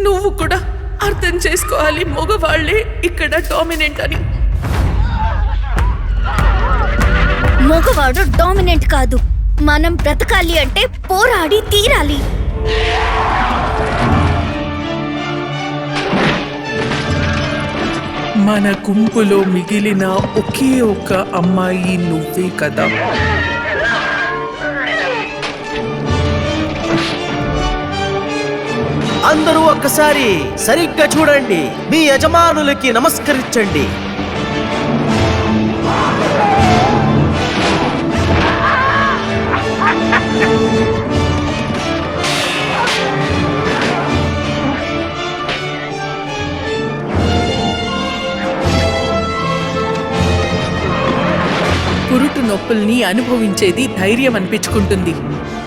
నువ్వు కూడా అర్థం చేసుకోవాలి, మగవాళ్లే ఇక్కడ డామినెంట్ అని. మగవాడు డామినెంట్ కాదు, మనం బ్రతకాలి అంటే పోరాడి తీరాలి. మన గుంపులో మిగిలిన ఒకే ఒక్క అమ్మాయి నువ్వే కదా. అందరూ ఒక్కసారి సరిగ్గా చూడండి, మీ యజమానులకి నమస్కరించండి. పురుటు నొప్పుల్ని అనుభవించేది ధైర్యం అనిపించుకుంటుంది.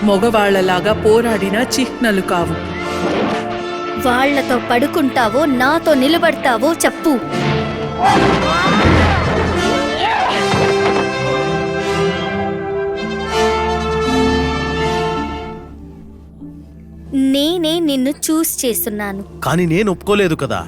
మగవాళ్లలాగా పోరాడిన చిహ్నలు కావు. వాళ్లతో పడుకుంటావో నాతో నిలబడతావో చెప్పు. నేనే నిన్ను చూస్ చేస్తున్నాను. కానీ నేను ఒప్పుకోలేదు కదా.